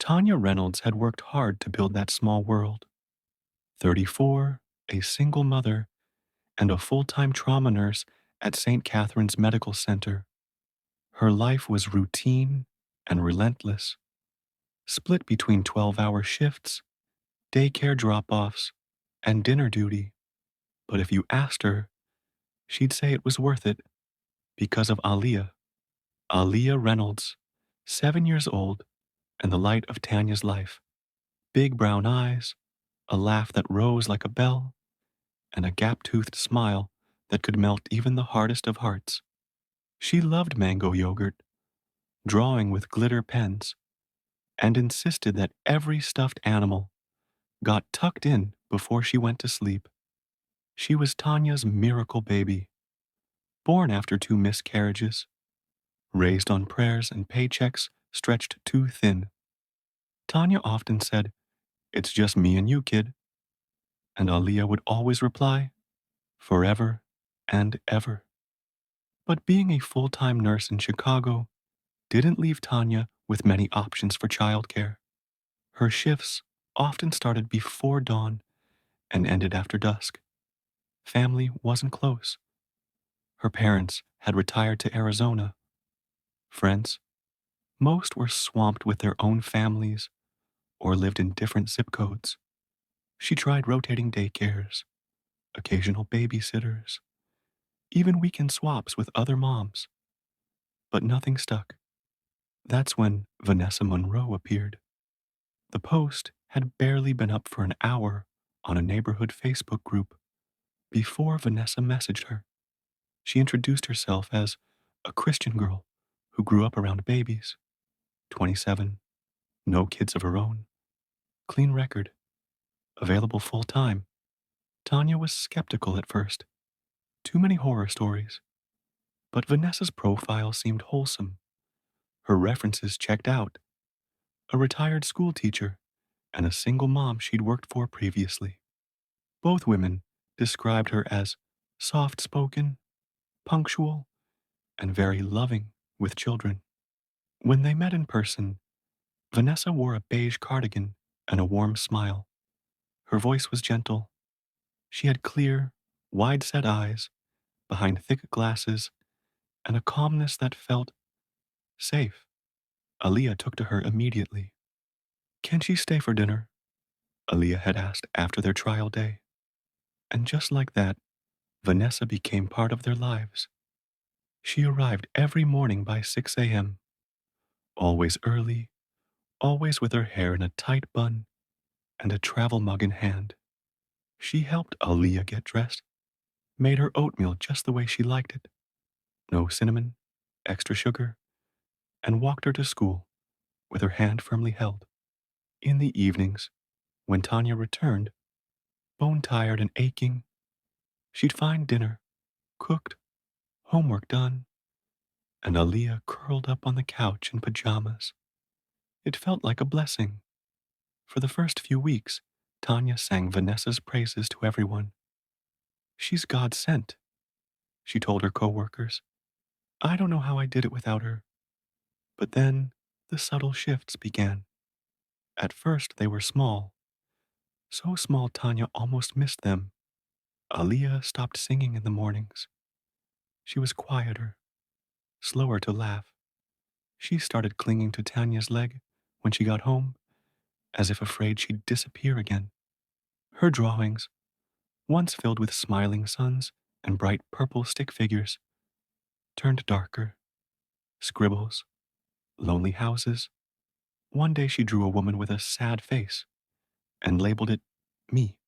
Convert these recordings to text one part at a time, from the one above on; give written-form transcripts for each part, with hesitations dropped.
Tanya Reynolds had worked hard to build that small world. 34, a single mother, and a full-time trauma nurse at St. Catherine's Medical Center. Her life was routine and relentless, split between 12-hour shifts, daycare drop-offs, and dinner duty. But if you asked her, she'd say it was worth it because of Aaliyah Reynolds, 7 years old and the light of Tanya's life. Big brown eyes, a laugh that rose like a bell, and a gap-toothed smile that could melt even the hardest of hearts. She loved mango yogurt, drawing with glitter pens, and insisted that every stuffed animal got tucked in before she went to sleep. She was Tanya's miracle baby, born after 2 miscarriages, raised on prayers and paychecks stretched too thin. Tanya often said, "It's just me and you, kid." And Aaliyah would always reply, "Forever and ever." But being a full-time nurse in Chicago didn't leave Tanya with many options for childcare. Her shifts often started before dawn and ended after dusk. Family wasn't close. Her parents had retired to Arizona. Friends, most were swamped with their own families or lived in different zip codes. She tried rotating daycares, occasional babysitters, even weekend swaps with other moms. But nothing stuck. That's when Vanessa Monroe appeared. The post had barely been up for an hour on a neighborhood Facebook group before Vanessa messaged her. She introduced herself as a Christian girl who grew up around babies, 27, no kids of her own, clean record, available full time. Tanya was skeptical at first. Too many horror stories. But Vanessa's profile seemed wholesome. Her references checked out. A retired school teacher and a single mom she'd worked for previously. Both women described her as soft-spoken, punctual, and very loving with children. When they met in person, Vanessa wore a beige cardigan and a warm smile. Her voice was gentle. She had clear, wide-set eyes behind thick glasses and a calmness that felt safe. Aaliyah took to her immediately. "Can she stay for dinner?" Aaliyah had asked after their trial day. And just like that, Vanessa became part of their lives. She arrived every morning by 6 a.m., always early, always with her hair in a tight bun and a travel mug in hand. She helped Aaliyah get dressed, made her oatmeal just the way she liked it, no cinnamon, extra sugar, and walked her to school with her hand firmly held. In the evenings, when Tanya returned, bone-tired and aching, she'd find dinner cooked, homework done, and Aaliyah curled up on the couch in pajamas. It felt like a blessing. For the first few weeks, Tanya sang Vanessa's praises to everyone. "She's God sent," she told her coworkers. "I don't know how I did it without her." But then the subtle shifts began. At first they were small, so small Tanya almost missed them. Aaliyah stopped singing in the mornings. She was quieter, slower to laugh. She started clinging to Tanya's leg when she got home, as if afraid she'd disappear again. Her drawings, once filled with smiling suns and bright purple stick figures, turned darker. Scribbles, lonely houses. One day she drew a woman with a sad face and labeled it me.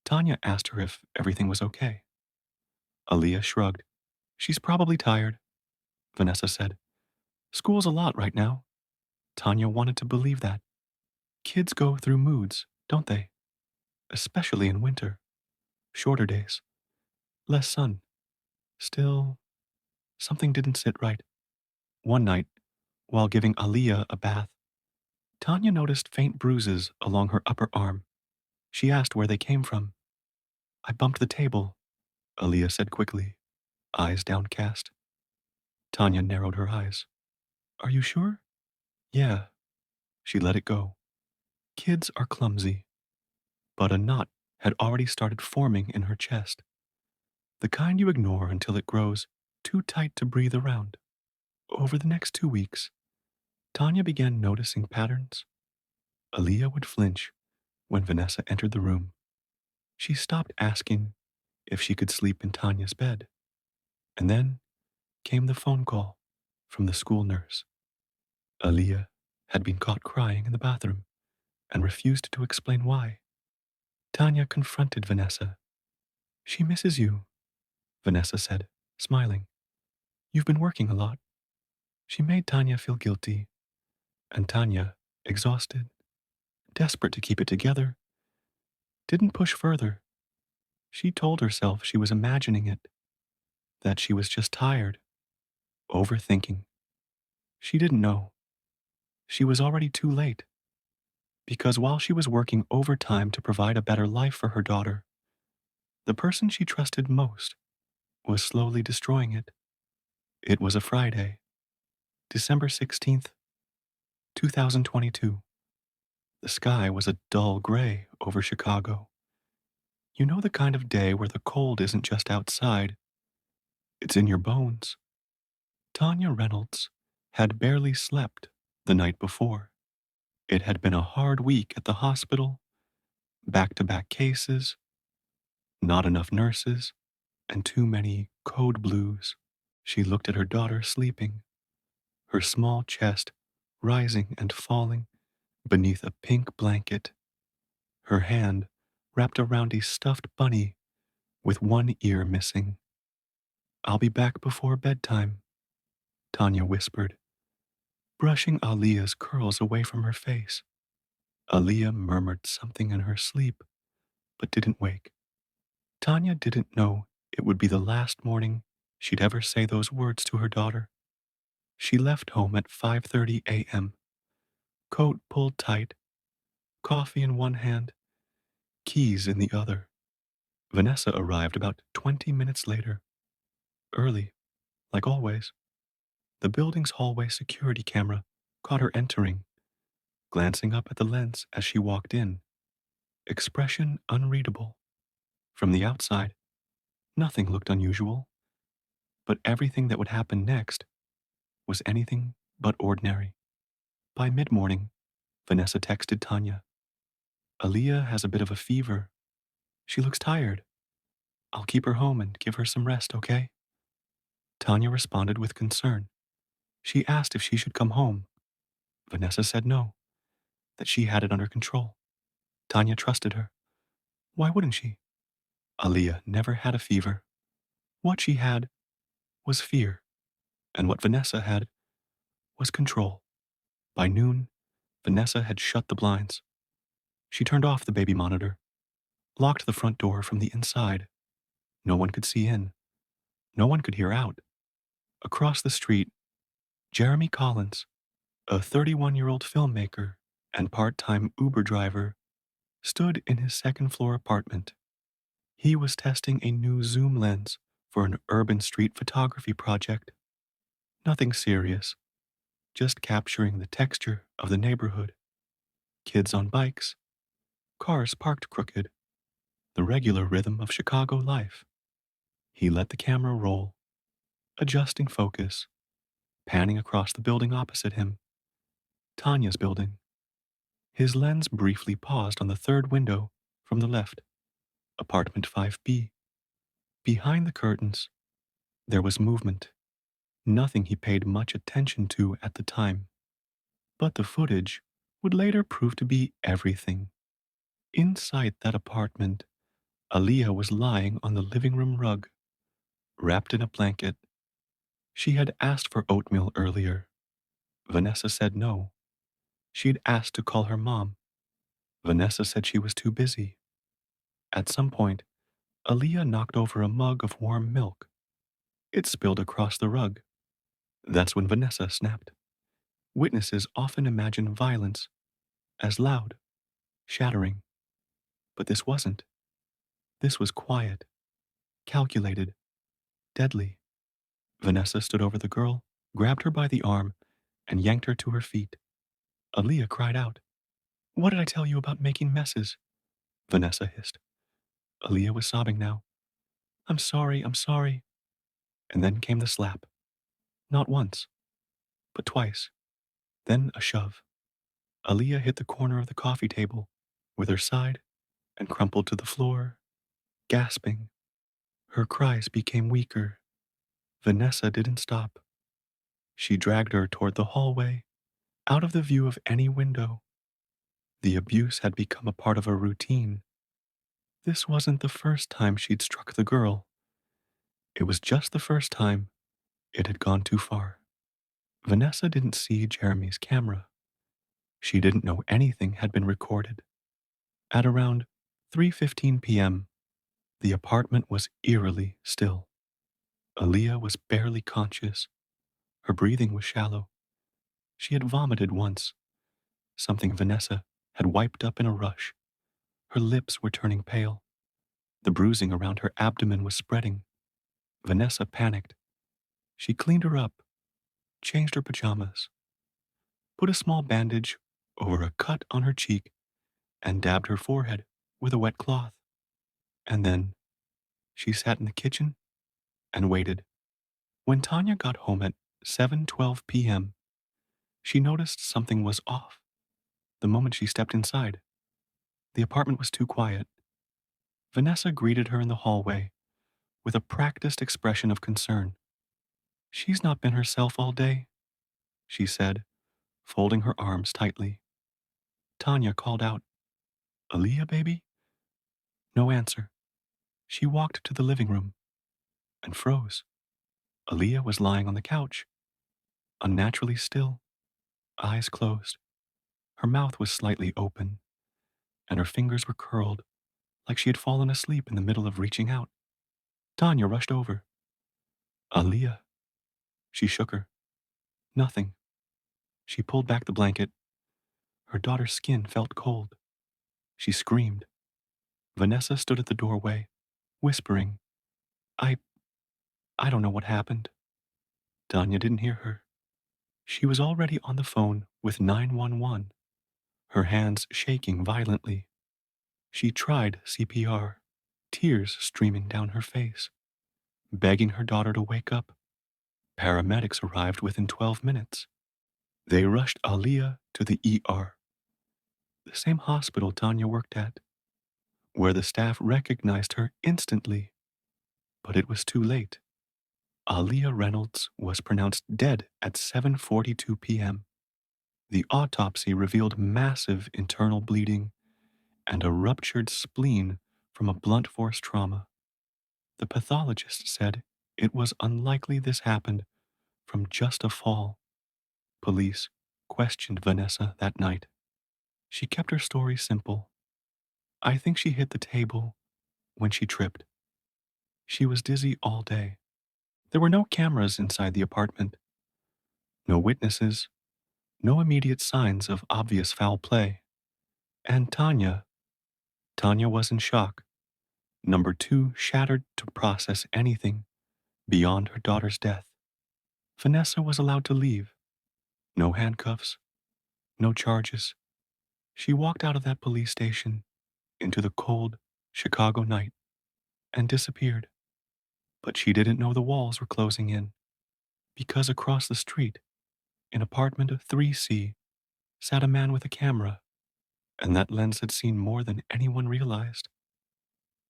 Tanya asked her if everything was okay. Aaliyah shrugged. "She's probably tired," Vanessa said. "School's a lot right now." Tanya wanted to believe that. Kids go through moods, don't they? Especially in winter. Shorter days. Less sun. Still, something didn't sit right. One night, while giving Aaliyah a bath, Tanya noticed faint bruises along her upper arm. She asked where they came from. "I bumped the table," Aaliyah said quickly, eyes downcast. Tanya narrowed her eyes. "Are you sure?" "Yeah." She let it go. Kids are clumsy, but a knot had already started forming in her chest, the kind you ignore until it grows too tight to breathe around. Over the next 2 weeks, Tanya began noticing patterns. Aaliyah would flinch when Vanessa entered the room. She stopped asking if she could sleep in Tanya's bed. And then came the phone call from the school nurse. Aaliyah had been caught crying in the bathroom and refused to explain why. Tanya confronted Vanessa. She misses you, Vanessa said, smiling. You've been working a lot. She made Tanya feel guilty, and Tanya, exhausted, desperate to keep it together, didn't push further. She told herself she was imagining it, that she was just tired, overthinking. She didn't know. She was already too late, because while she was working overtime to provide a better life for her daughter, the person she trusted most was slowly destroying it. It was a Friday, December 16th, 2022. The sky was a dull gray over Chicago. You know the kind of day where the cold isn't just outside, it's in your bones. Tanya Reynolds had barely slept the night before. It had been a hard week at the hospital, back-to-back cases, not enough nurses, and too many code blues. She looked at her daughter sleeping, her small chest rising and falling beneath a pink blanket, her hand wrapped around a stuffed bunny with one ear missing. I'll be back before bedtime, Tanya whispered, brushing Aaliyah's curls away from her face. Aaliyah murmured something in her sleep, but didn't wake. Tanya didn't know it would be the last morning she'd ever say those words to her daughter. She left home at 5:30 a.m., coat pulled tight, coffee in one hand, keys in the other. Vanessa arrived about 20 minutes later, early, like always. The building's hallway security camera caught her entering, glancing up at the lens as she walked in, expression unreadable. From the outside, nothing looked unusual, but everything that would happen next was anything but ordinary. By mid-morning, Vanessa texted Tanya. Aaliyah has a bit of a fever. She looks tired. I'll keep her home and give her some rest, okay? Tanya responded with concern. She asked if she should come home. Vanessa said no, that she had it under control. Tanya trusted her. Why wouldn't she? Aaliyah never had a fever. What she had was fear, and what Vanessa had was control. By noon, Vanessa had shut the blinds. She turned off the baby monitor, locked the front door from the inside. No one could see in. No one could hear out. Across the street, Jeremy Collins, a 31-year-old filmmaker and part-time Uber driver, stood in his second-floor apartment. He was testing a new zoom lens for an urban street photography project. Nothing serious, just capturing the texture of the neighborhood. Kids on bikes, cars parked crooked, the regular rhythm of Chicago life. He let the camera roll, adjusting focus, panning across the building opposite him, Tanya's building. His lens briefly paused on the third window from the left, apartment 5B. Behind the curtains, there was movement, nothing he paid much attention to at the time. But the footage would later prove to be everything. Inside that apartment, Aaliyah was lying on the living room rug, wrapped in a blanket. She had asked for oatmeal earlier. Vanessa said no. She'd asked to call her mom. Vanessa said she was too busy. At some point, Aaliyah knocked over a mug of warm milk. It spilled across the rug. That's when Vanessa snapped. Witnesses often imagine violence as loud, shattering. But this wasn't. This was quiet, calculated, deadly. Vanessa stood over the girl, grabbed her by the arm, and yanked her to her feet. Aaliyah cried out. What did I tell you about making messes? Vanessa hissed. Aaliyah was sobbing now. I'm sorry, I'm sorry. And then came the slap. Not once, but twice. Then a shove. Aaliyah hit the corner of the coffee table with her side and crumpled to the floor, gasping. Her cries became weaker. Vanessa didn't stop. She dragged her toward the hallway, out of the view of any window. The abuse had become a part of her routine. This wasn't the first time she'd struck the girl. It was just the first time it had gone too far. Vanessa didn't see Jeremy's camera. She didn't know anything had been recorded. At around 3:15 p.m., the apartment was eerily still. Aaliyah was barely conscious. Her breathing was shallow. She had vomited once, something Vanessa had wiped up in a rush. Her lips were turning pale. The bruising around her abdomen was spreading. Vanessa panicked. She cleaned her up, changed her pajamas, put a small bandage over a cut on her cheek, and dabbed her forehead with a wet cloth. And then she sat in the kitchen and waited. When Tanya got home at 7:12 p.m., she noticed something was off the moment she stepped inside. The apartment was too quiet. Vanessa greeted her in the hallway with a practiced expression of concern. She's not been herself all day, she said, folding her arms tightly. Tanya called out, Aaliyah, baby? No answer. She walked to the living room and froze. Aaliyah was lying on the couch, unnaturally still, eyes closed. Her mouth was slightly open, and her fingers were curled like she had fallen asleep in the middle of reaching out. Tanya rushed over. Aaliyah. She shook her. Nothing. She pulled back the blanket. Her daughter's skin felt cold. She screamed. Vanessa stood at the doorway, whispering, I, I don't know what happened. Tanya didn't hear her. She was already on the phone with 911, her hands shaking violently. She tried CPR, tears streaming down her face, begging her daughter to wake up. Paramedics arrived within 12 minutes. They rushed Aaliyah to the ER, the same hospital Tanya worked at, where the staff recognized her instantly. But it was too late. Aaliyah Reynolds was pronounced dead at 7:42 p.m. The autopsy revealed massive internal bleeding and a ruptured spleen from a blunt force trauma. The pathologist said it was unlikely this happened from just a fall. Police questioned Vanessa that night. She kept her story simple. I think she hit the table when she tripped. She was dizzy all day. There were no cameras inside the apartment, no witnesses, no immediate signs of obvious foul play. And Tanya was in shock. Number two, shattered to process anything beyond her daughter's death. Vanessa was allowed to leave. No handcuffs, no charges. She walked out of that police station into the cold Chicago night and disappeared. But she didn't know the walls were closing in, because across the street, in apartment 3C, sat a man with a camera, and that lens had seen more than anyone realized.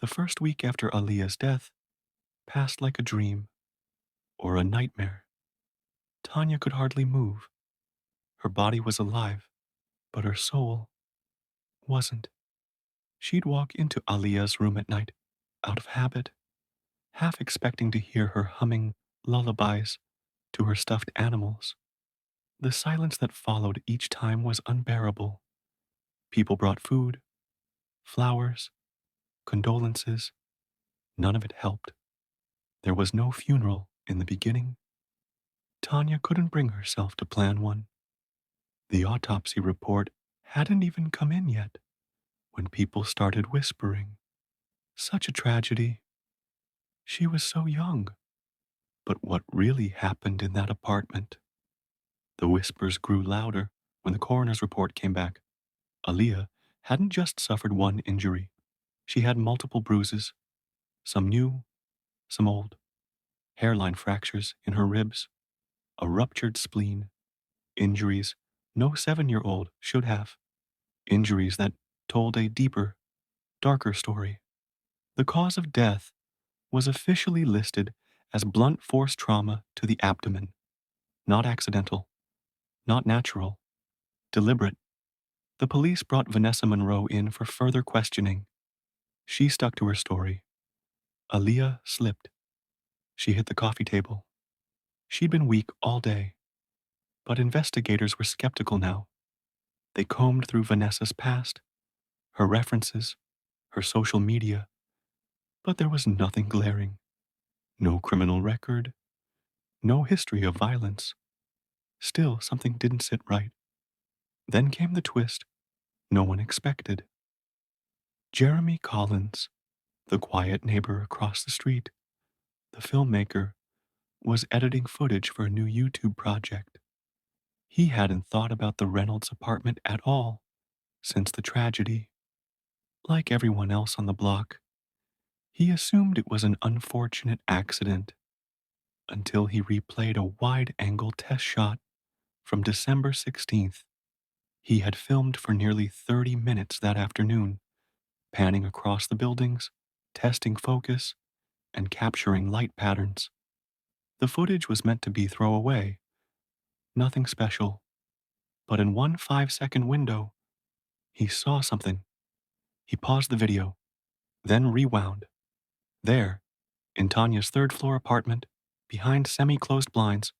The first week after Aaliyah's death passed like a dream or a nightmare. Tanya could hardly move. Her body was alive, but her soul wasn't. She'd walk into Aaliyah's room at night, out of habit, half expecting to hear her humming lullabies to her stuffed animals. The silence that followed each time was unbearable. People brought food, flowers, condolences. None of it helped. There was no funeral in the beginning. Tanya couldn't bring herself to plan one. The autopsy report hadn't even come in yet when people started whispering. Such a tragedy. She was so young. But what really happened in that apartment? The whispers grew louder When the coroner's report came back, Aaliyah hadn't just suffered one injury. She had multiple bruises, some new, some old, hairline fractures in her ribs, a ruptured spleen, injuries no 7-year-old should have, injuries that told a deeper, darker story. The cause of death was officially listed as blunt force trauma to the abdomen, not accidental, not natural, deliberate. The police brought Vanessa Monroe in for further questioning. She stuck to her story. Aaliyah slipped. She hit the coffee table. She'd been weak all day, but investigators were skeptical now. They combed through Vanessa's past, her references, her social media, but there was nothing glaring. No criminal record, no history of violence. Still, something didn't sit right. Then came the twist no one expected. Jeremy Collins, the quiet neighbor across the street, the filmmaker, was editing footage for a new YouTube project. He hadn't thought about the Reynolds apartment at all since the tragedy. Like everyone else on the block, he assumed it was an unfortunate accident until he replayed a wide-angle test shot from December 16th. He had filmed for nearly 30 minutes that afternoon, panning across the buildings, testing focus, and capturing light patterns. The footage was meant to be throwaway, nothing special, but in one 5-second window, he saw something. He paused the video, then rewound. There, in Tanya's third-floor apartment, behind semi-closed blinds,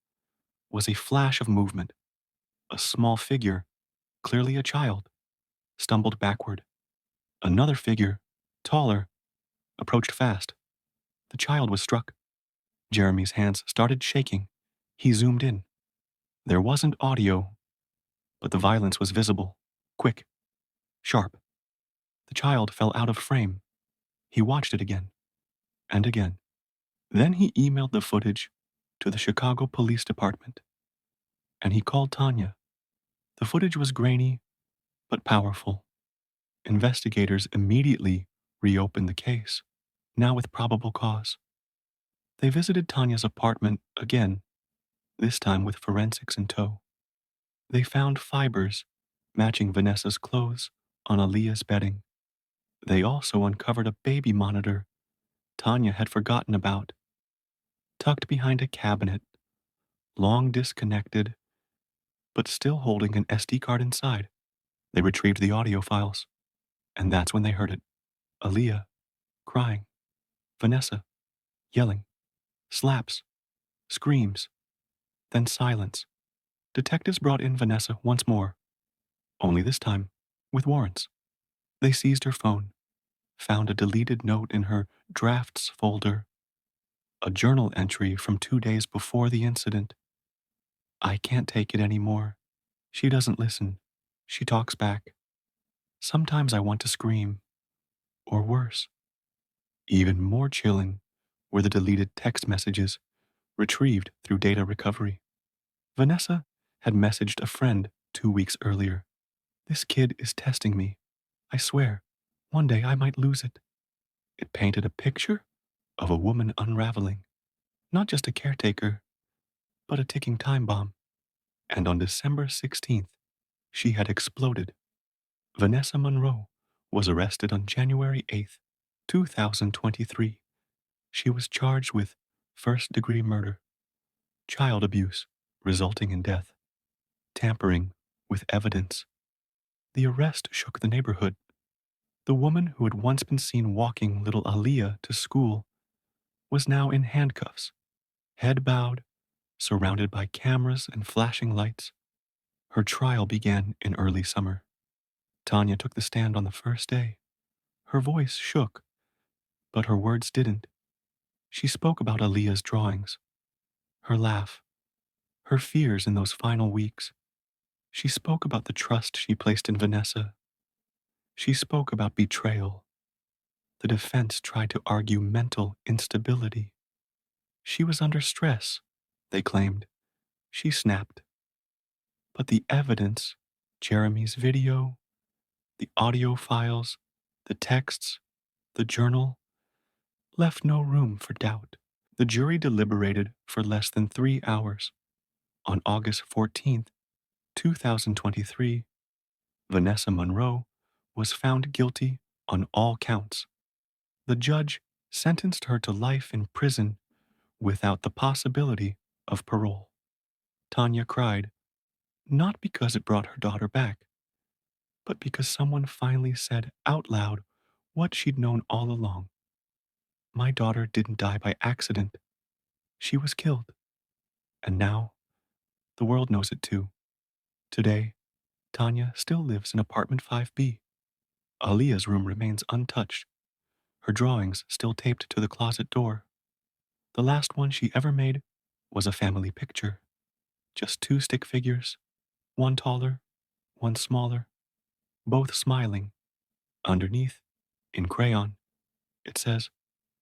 was a flash of movement. A small figure, clearly a child, stumbled backward. Another figure, taller, approached fast. The child was struck. Jeremy's hands started shaking. He zoomed in. There wasn't audio, but the violence was visible, quick, sharp. The child fell out of frame. He watched it again, and again. Then he emailed the footage to the Chicago Police Department, and he called Tanya. The footage was grainy, but powerful. Investigators immediately reopened the case, now with probable cause. They visited Tanya's apartment again, this time with forensics in tow. They found fibers matching Vanessa's clothes on Aaliyah's bedding. They also uncovered a baby monitor Tanya had forgotten about, tucked behind a cabinet, long disconnected, but still holding an SD card inside. They retrieved the audio files, and that's when they heard it. Aaliyah, crying. Vanessa, yelling. Slaps. Screams. Then silence. Detectives brought in Vanessa once more, only this time with warrants. They seized her phone, found a deleted note in her drafts folder, a journal entry from 2 days before the incident. I can't take it anymore. She doesn't listen. She talks back. Sometimes I want to scream. Or worse. Even more chilling were the deleted text messages retrieved through data recovery. Vanessa had messaged a friend 2 weeks earlier. This kid is testing me. I swear, one day I might lose it. It painted a picture of a woman unraveling, not just a caretaker, but a ticking time bomb. And on December 16th, she had exploded. Vanessa Monroe was arrested on January 8th, 2023. She was charged with first-degree murder, child abuse resulting in death, tampering with evidence. The arrest shook the neighborhood. The woman who had once been seen walking little Aaliyah to school was now in handcuffs, head bowed, surrounded by cameras and flashing lights. Her trial began in early summer. Tanya took the stand on the first day. Her voice shook, but her words didn't. She spoke about Aaliyah's drawings, her laugh, her fears in those final weeks. She spoke about the trust she placed in Vanessa. She spoke about betrayal. The defense tried to argue mental instability. She was under stress, they claimed. She snapped. But the evidence Jeremy's video, the audio files, the texts, the journal left no room for doubt. The jury deliberated for less than 3 hours. On August 14th, 2023, Vanessa Monroe was found guilty on all counts. The judge sentenced her to life in prison without the possibility of parole. Tanya cried, not because it brought her daughter back, but because someone finally said out loud what she'd known all along. My daughter didn't die by accident. She was killed. And now, the world knows it too. Today, Tanya still lives in apartment 5B. Aaliyah's room remains untouched, her drawings still taped to the closet door. The last one she ever made was a family picture. Just two stick figures, one taller, one smaller, both smiling. Underneath, in crayon, it says,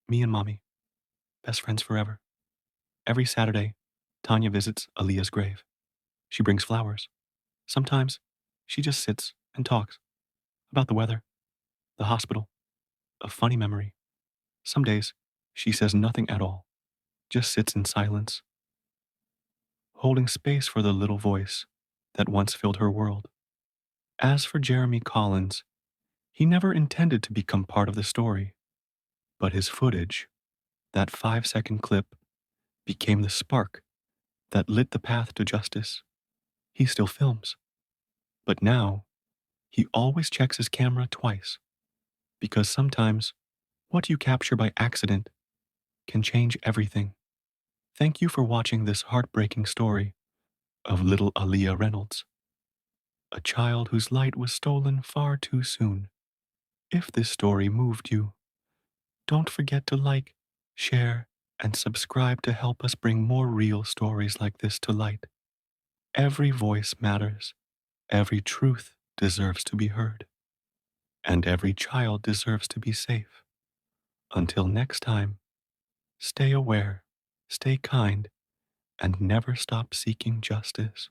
me and mommy, best friends forever. Every Saturday, Tanya visits Aaliyah's grave. She brings flowers. Sometimes, she just sits and talks about the weather, the hospital, a funny memory. Some days, she says nothing at all, just sits in silence, holding space for the little voice that once filled her world. As for Jeremy Collins, he never intended to become part of the story, but his footage, that 5-second clip, became the spark that lit the path to justice. He still films, but now he always checks his camera twice, because sometimes what you capture by accident can change everything. Thank you for watching this heartbreaking story of little Aaliyah Reynolds, a child whose light was stolen far too soon. If this story moved you, don't forget to like, share, and subscribe to help us bring more real stories like this to light. Every voice matters, every truth deserves to be heard, and every child deserves to be safe. Until next time, stay aware, stay kind, and never stop seeking justice.